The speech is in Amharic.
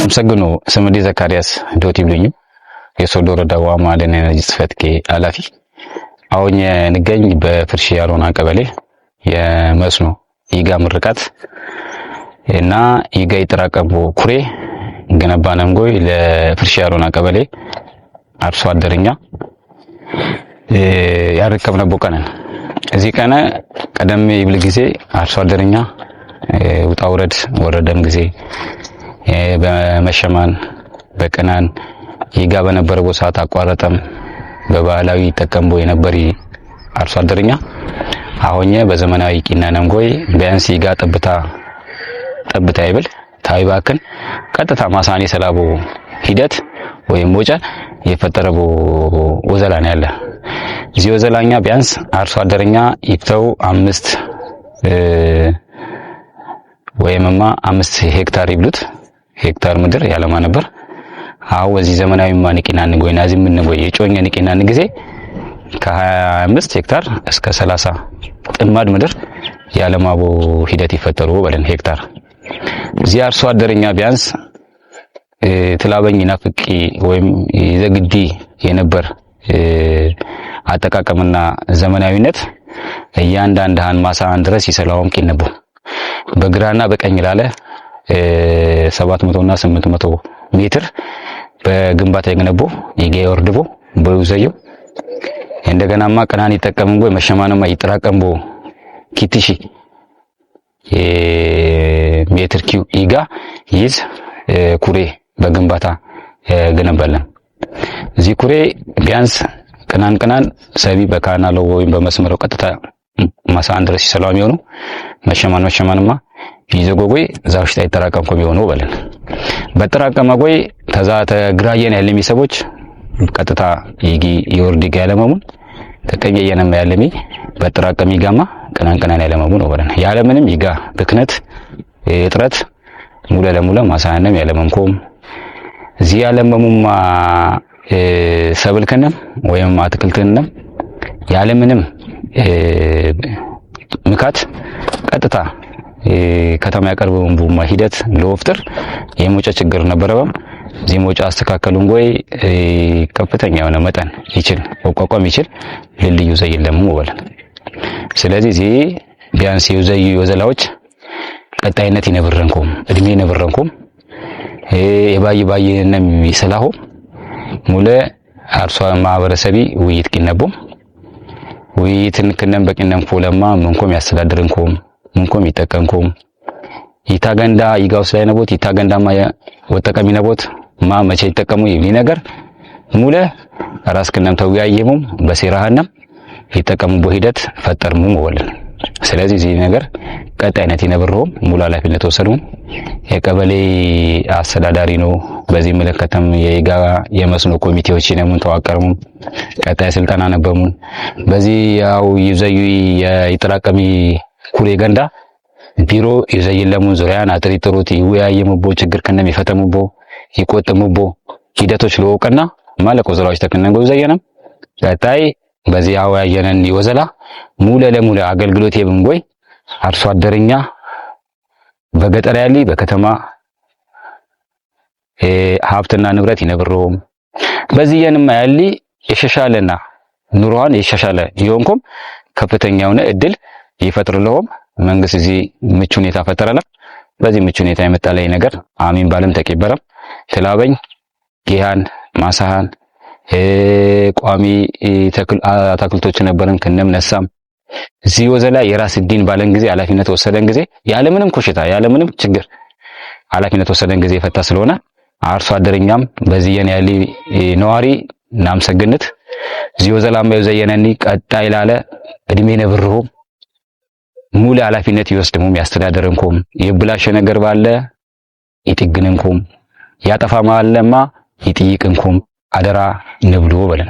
አመሰግኖ ስምዴ ዘካሪያስ ዶት ይብሉኝ የሶዶ ወረዳ ዋማ ማዕድን ኤነርጂ ጽሕፈት ቤት ኃላፊ። አሁን እንገኝ በፍርሺ ያሮና ቀበሌ የመስኖ ይጋ ምርቃት እና ይጋ ይጥራቀቦ ኩሬ ገነባናም ጎይ ለፍርሺ ያሮና ቀበሌ አርሶ አደረኛ ያረከብነ ቦቀነን እዚህ ቀነ ቀደም ይብል ጊዜ አርሶ አደረኛ ውጣ ውረድ ወረደም ጊዜ በመሸማን በቀናን ይጋ በነበረ ሰዓት አቋረጠም በባህላዊ ተቀምቦ የነበሪ አርሶ አደረኛ አሁን በዘመናዊ ቂናነም ጎይ ቢያንስ ይጋ ጠብታ ይብል ታይባክን ቀጥታ ማሳኔ ሰላቦ ሂደት ወይም ወጫ የፈጠረው ወዘላ ነው ያለ እዚህ ወዘላኛ ቢያንስ አርሶ አደረኛ ይፍተው 5 ወይምማ 5 ሄክታር ይብሉት ሄክታር ምድር ያለማ ነበር። አው እዚህ ዘመናዊ ማንቂናን ጎይና እዚህ ምን ጎይ የጮኛ ንቂናን ጊዜ ከ25 ሄክታር እስከ 30 ጥማድ ምድር ያለማቦ ሂደት ይፈጠሩ በለን ሄክታር እዚህ አርሶ አደረኛ ቢያንስ ትላበኝ ናፍቂ ወይም ይዘግዲ የነበር አጠቃቀምና ዘመናዊነት እያንዳንዳን ማሳን ድረስ ይሰላውም ኪነቦ በግራና በቀኝ ላለ 700 እና 800 ሜትር በግንባታ የገነቦ ይጋ ይወርድቦ በውዘየው እንደገናማ ቀናን ይተቀምንጎ መሸማንማ ይጥራቀምቦ ኪቲሺ ሜትር ኪው ይጋ ይዝ ኩሬ በግንባታ ገነባለን እዚህ ኩሬ ቢያንስ ቀናን ሰቢ በካናሎ ወይም በመስመረው ቀጥታ ማሳን ድረስ ይሰላው የሚሆኑ መሸማንማ ይዘጎጎይ ዛውሽታ ይተራቀምኮ የሚሆኑ በለን በተራቀመ ጎይ ተዛተ ግራየን ያለሚ ሰዎች ቀጥታ ይጊ ይወርድ ይጋ ያለመሙን ተቀየየነም ያለሚ በተራቀሚ ጋማ ቀናን ያለመሙ ነው በለን ያለምንም ይጋ ብክነት እጥረት ሙሉ ለሙሉ ማሳንም ያለመምኮም እዚህ ያለመሙማ ሰብልከንም ወይም አትክልትንም ያለምንም ምካት ቀጥታ ከተማ ያቀርበውን ቡማ ሂደት ለወፍጥር የሞጫ ችግር ነበረም እዚህ ሞጫ አስተካከሉን ጎይ ከፍተኛ የሆነ መጠን ይችል ወቋቋም ይችል ልልዩ ዘይለም ወበለን ስለዚህ እዚህ ቢያንስ የዘዩ ወዘላዎች ቀጣይነት ይነብረንኩም እድሜ ይነብረንኩም የባይነም ይሰላሁ ሙለ አርሶ ማህበረሰቢ ውይይት ኪነቦ ውይይትን ከነም በቂነም ፎለማ ምንኮም ያስተዳድርንኩም ምንኮም ይተቀንኩም ይታገንዳ ይጋውስ ላይ ነቦት ይታገንዳማ ወጠቀሚ ነቦት ማ መቼ ይተቀሙ ይሊ ነገር ሙለ ራስ ከነም ተወያየሙም በሲራሃንም ይተቀሙ በሂደት ፈጠርሙ ወለን ስለዚህ እዚህ ነገር ቀጣይነት ይነብረውም ሙሉ ኃላፊነት ወሰዱ የቀበሌ አስተዳዳሪ ነው በዚህ መለከተም የይጋ የመስኖ ኮሚቴዎች ነሙን ተዋቀርሙ ቀጣይ ስልጣና ነበሙን በዚህ ያው ይዘዩ የይጥራቀሚ ኩሬ ገንዳ ቢሮ ይዘይለሙን ዙሪያን አጥሪጥሩት ይወያየሙቦ ችግር ከነም ይፈተሙቦ ይቆጥሙቦ ሂደቶች ለወቀና ማለቆ ዘራዎች ተከነንጎ ዘየነም ቀጣይ በዚህ አወያየነን ይወዘላ ሙሉ ለሙሉ አገልግሎት የብንጎይ አርሶ አደረኛ በገጠር ያሊ በከተማ ሀብትና ንብረት ይነብረውም በዚህ የንማ ያሊ የሸሻለና ኑሮዋን የሸሻለ ይሆንኩም ከፍተኛ የሆነ እድል ይፈጥርልዎም መንግስት እዚህ ምቹ ሁኔታ ፈጠረለ በዚህ ምቹ ሁኔታ የመጣለይ ነገር አሚን ባለም ተቀበረም ተላበኝ ጊያን ማሳሃን ቋሚ አታክልቶች ነበርን ከነም ነሳም እዚህ ወዘላ የራስ ዲን ባለን ጊዜ ኃላፊነት ወሰደን ጊዜ ያለምንም ኮሽታ ያለምንም ችግር ኃላፊነት ወሰደን ጊዜ ፈታ ስለሆነ አርሶ አደረኛም በዚህ የኔ ያሊ ነዋሪ ናምሰግነት እዚህ ወዘላም በዘየነኒ ቀጣይ ላለ እድሜ ነብርሁ ሙሉ ኃላፊነት ይወስድሙም ያስተዳደረንኩም የብላሽ ነገር ባለ ይጥግንንኩም ያጠፋ ማለማ ይጥይቅንኩም አደራ ንብሉ በለን